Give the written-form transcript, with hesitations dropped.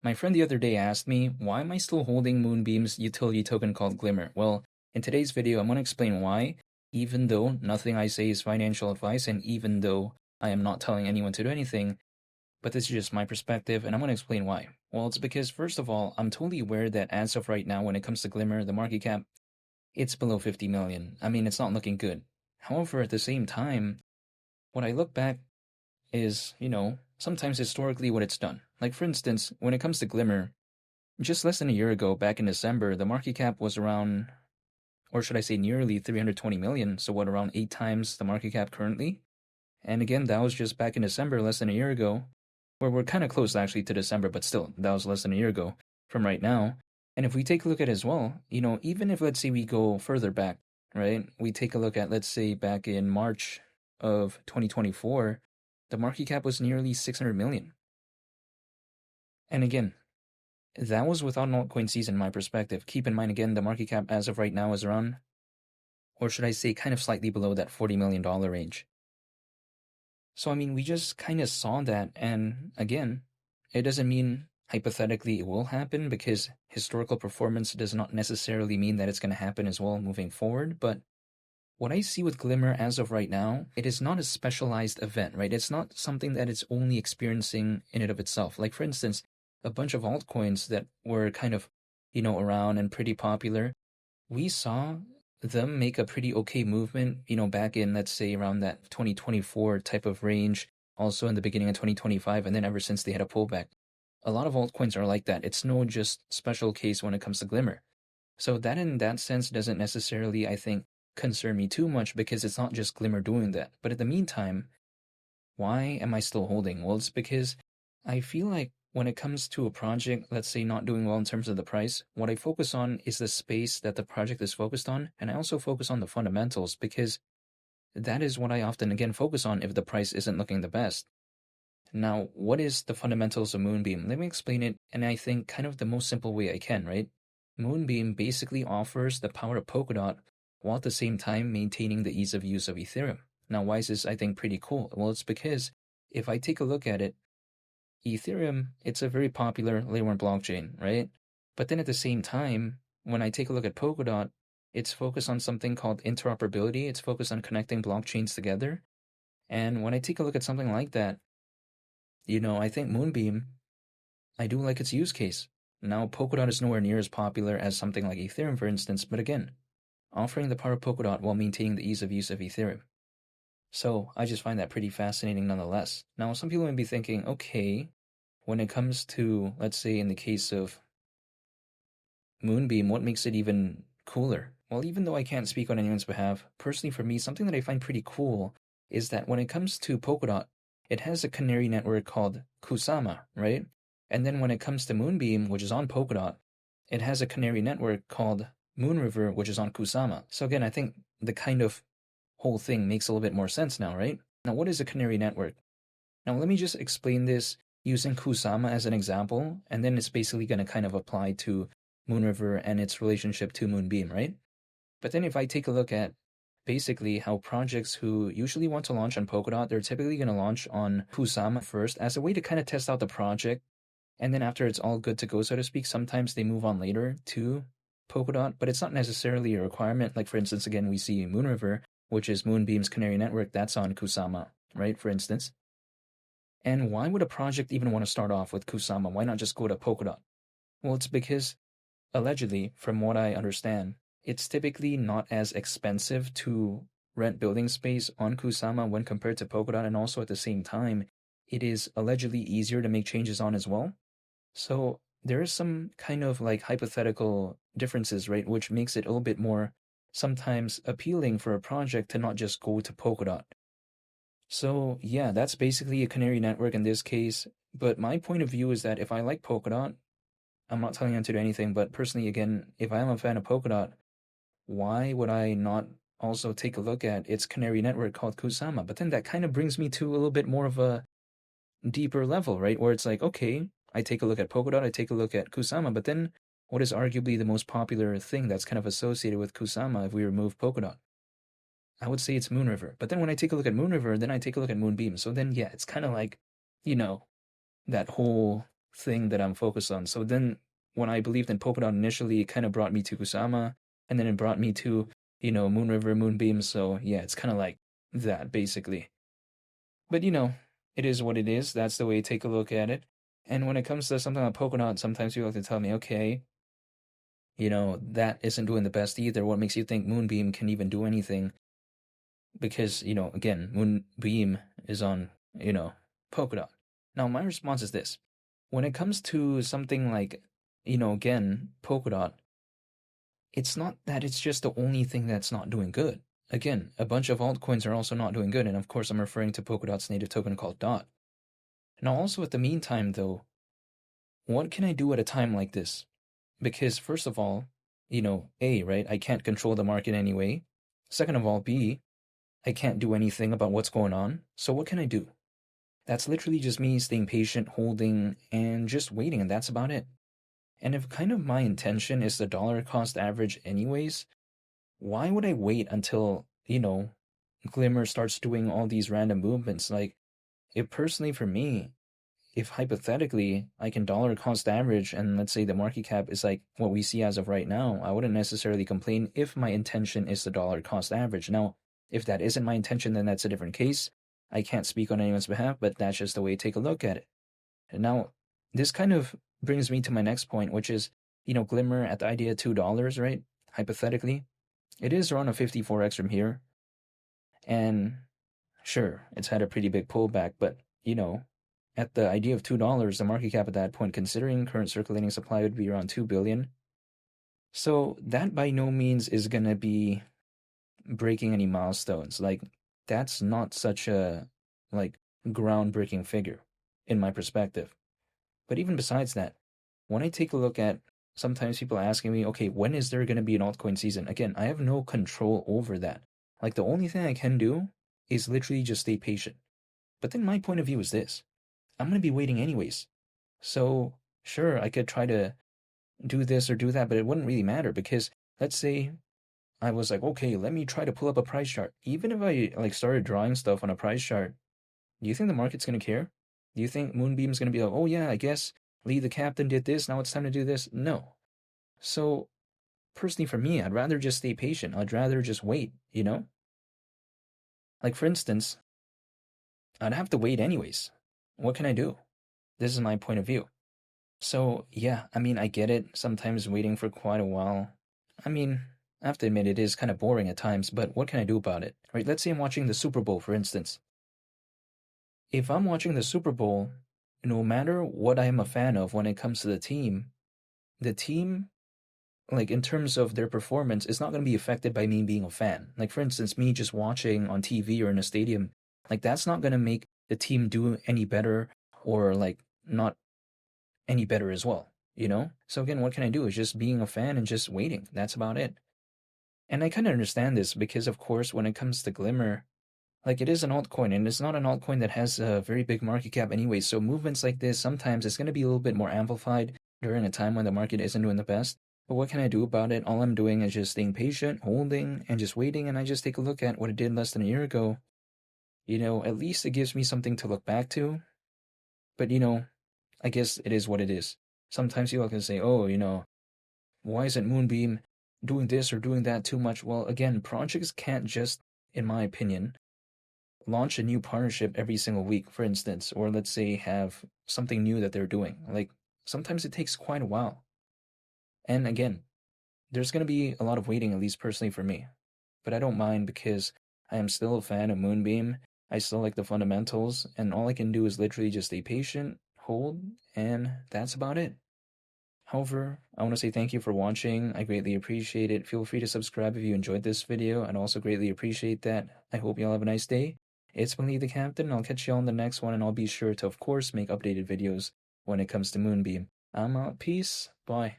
My friend the other day asked me, why am I still holding Moonbeam's utility token called Glimmer? Well, in today's video, I'm going to explain why, even though nothing I say is financial advice, and even though I am not telling anyone to do anything, but this is just my perspective, and I'm going to explain why. Well, it's because, first of all, I'm totally aware that as of right now, when it comes to Glimmer, the market cap, it's below 50 million. I mean, it's not looking good. However, at the same time, when I look back is, sometimes historically what it's done. Like, for instance, when it comes to Glimmer, just less than a year ago, back in December, the market cap was around, or should I say nearly 320 million, so what, around 8 times the market cap currently? And again, that was just back in December, less than a year ago, where we're kind of close actually to December, but still, that was less than a year ago from right now. And if we take a look at it as well, even if let's say we go further back, right, we take a look at, let's say, back in March of 2024, the market cap was nearly 600 million. And again, that was without an altcoin season, in my perspective. Keep in mind, again, the market cap as of right now is around, or should I say, kind of slightly below that $40 million range. So, I mean, we just kind of saw that. And again, it doesn't mean hypothetically it will happen, because historical performance does not necessarily mean that it's going to happen as well moving forward. But what I see with Glimmer as of right now, it is not a specialized event, right? It's not something that it's only experiencing in and of itself. Like, for instance, a bunch of altcoins that were kind of, around and pretty popular, we saw them make a pretty okay movement, back in, let's say, around that 2024 type of range, also in the beginning of 2025, and then ever since they had a pullback. A lot of altcoins are like that. It's no just special case when it comes to Glimmer. So that in that sense doesn't necessarily, I think, concern me too much, because it's not just Glimmer doing that. But in the meantime, why am I still holding? Well, it's because I feel like when it comes to a project, let's say, not doing well in terms of the price, what I focus on is the space that the project is focused on, and I also focus on the fundamentals, because that is what I often, again, focus on if the price isn't looking the best. Now, what is the fundamentals of Moonbeam? Let me explain it, and I think kind of the most simple way I can, right? Moonbeam basically offers the power of Polkadot while at the same time maintaining the ease of use of Ethereum. Now, why is this, I think, pretty cool? Well, it's because if I take a look at it, Ethereum, it's a very popular layer 1 blockchain, right? But then at the same time, when I take a look at Polkadot, it's focused on something called interoperability. It's focused on connecting blockchains together. And when I take a look at something like that, I think Moonbeam, I do like its use case. Now, Polkadot is nowhere near as popular as something like Ethereum, for instance, but again, offering the power of Polkadot while maintaining the ease of use of Ethereum. So I just find that pretty fascinating nonetheless. Now, some people may be thinking, okay, when it comes to, let's say, in the case of Moonbeam, what makes it even cooler? Well, even though I can't speak on anyone's behalf, personally for me, something that I find pretty cool is that when it comes to Polkadot, it has a canary network called Kusama, right? And then when it comes to Moonbeam, which is on Polkadot, it has a canary network called Moonriver, which is on Kusama. So again, I think the kind of whole thing makes a little bit more sense now, right? Now, what is a canary network? Now, let me just explain this using Kusama as an example, and then it's basically going to kind of apply to Moonriver and its relationship to Moonbeam, right? But then if I take a look at basically how projects who usually want to launch on Polkadot, they're typically going to launch on Kusama first as a way to kind of test out the project. And then after it's all good to go, so to speak, sometimes they move on later to Polkadot, but it's not necessarily a requirement. Like, for instance, again, we see Moonriver, which is Moonbeam's canary network, that's on Kusama, right, for instance. And why would a project even want to start off with Kusama? Why not just go to Polkadot? Well, it's because, allegedly, from what I understand, it's typically not as expensive to rent building space on Kusama when compared to Polkadot, and also at the same time, it is allegedly easier to make changes on as well. So there is some kind of like hypothetical differences, right, which makes it a little bit more sometimes appealing for a project to not just go to Polkadot. So yeah, that's basically a canary network in this case. But my point of view is that if I like Polkadot, I'm not telling you to do anything, but personally, again, if I am a fan of Polkadot, why would I not also take a look at its canary network called Kusama? But then that kind of brings me to a little bit more of a deeper level, right? Where it's like, okay, I take a look at Polkadot, I take a look at Kusama, but then what is arguably the most popular thing that's kind of associated with Kusama if we remove Polkadot? I would say it's Moonriver. But then when I take a look at Moonriver, then I take a look at Moonbeam. So then, yeah, it's kind of like, that whole thing that I'm focused on. So then when I believed in Polkadot initially, it kind of brought me to Kusama, and then it brought me to, Moon River, Moonbeam. So yeah, it's kind of like that basically. But it is what it is. That's the way to take a look at it. And when it comes to something like Polkadot, sometimes people have to tell me, okay, that isn't doing the best either. What makes you think Moonbeam can even do anything? Because, again, Moonbeam is on, Polkadot. Now, my response is this. When it comes to something like, again, Polkadot, it's not that it's just the only thing that's not doing good. Again, a bunch of altcoins are also not doing good, and of course I'm referring to Polkadot's native token called DOT. Now also at the meantime though, what can I do at a time like this? Because first of all, A, right, I can't control the market anyway. Second of all, B, I can't do anything about what's going on. So what can I do? That's literally just me staying patient, holding, and just waiting, and that's about it. And if kind of my intention is the dollar cost average anyways, why would I wait until, Glimmer starts doing all these random movements? Like, if personally for me, if hypothetically I can dollar cost average and let's say the market cap is like what we see as of right now, I wouldn't necessarily complain if my intention is the dollar cost average. Now, if that isn't my intention, then that's a different case. I can't speak on anyone's behalf, but that's just the way to take a look at it. And now, this kind of brings me to my next point, which is, Glimmer at the idea of $2, right? Hypothetically, it is around a 54x from here. And sure, it's had a pretty big pullback, but, at the idea of $2, the market cap at that point, considering current circulating supply, would be around 2 billion. So that by no means is going to be breaking any milestones. Like, that's not such a, like, groundbreaking figure, in my perspective. But even besides that, when I take a look at sometimes people asking me, okay, when is there going to be an altcoin season? Again, I have no control over that. Like, the only thing I can do is literally just stay patient. But then my point of view is this. I'm going to be waiting anyways. So, sure, I could try to do this or do that, but it wouldn't really matter because let's say I was like, okay, let me try to pull up a price chart. Even if I like started drawing stuff on a price chart, do you think the market's going to care? Do you think Moonbeam's going to be like, oh yeah, I guess Lee the captain did this, now it's time to do this? No. So, personally for me, I'd rather just stay patient. I'd rather just wait, Like for instance, I'd have to wait anyways. What can I do? This is my point of view. So, yeah, I mean, I get it. Sometimes waiting for quite a while. I mean, I have to admit it is kind of boring at times, but what can I do about it? Right? Let's say I'm watching the Super Bowl, for instance. If I'm watching the Super Bowl, no matter what I am a fan of when it comes to the team, like in terms of their performance, is not going to be affected by me being a fan. Like, for instance, me just watching on TV or in a stadium, like, that's not going to make the team do any better or, like, not any better as well, So again, what can I do? Is just being a fan and just waiting. That's about it. And I kind of understand this because, of course, when it comes to Glimmer, like it is an altcoin and it's not an altcoin that has a very big market cap anyway. So movements like this, sometimes it's going to be a little bit more amplified during a time when the market isn't doing the best. But what can I do about it? All I'm doing is just staying patient, holding, and just waiting. And I just take a look at what it did less than a year ago. At least it gives me something to look back to. But, I guess it is what it is. Sometimes people can say, oh, why isn't Moonbeam doing this or doing that too much? Well, again, projects can't just, in my opinion, launch a new partnership every single week, for instance, or let's say have something new that they're doing. Like, sometimes it takes quite a while. And again, there's going to be a lot of waiting, at least personally for me. But I don't mind because I am still a fan of Moonbeam. I still like the fundamentals, and all I can do is literally just stay patient, hold, and that's about it. However, I want to say thank you for watching. I greatly appreciate it. Feel free to subscribe if you enjoyed this video. I'd also greatly appreciate that. I hope you all have a nice day. It's been Lee the Captain. I'll catch you on the next one, and I'll be sure to, of course, make updated videos when it comes to Moonbeam. I'm out. Peace. Bye.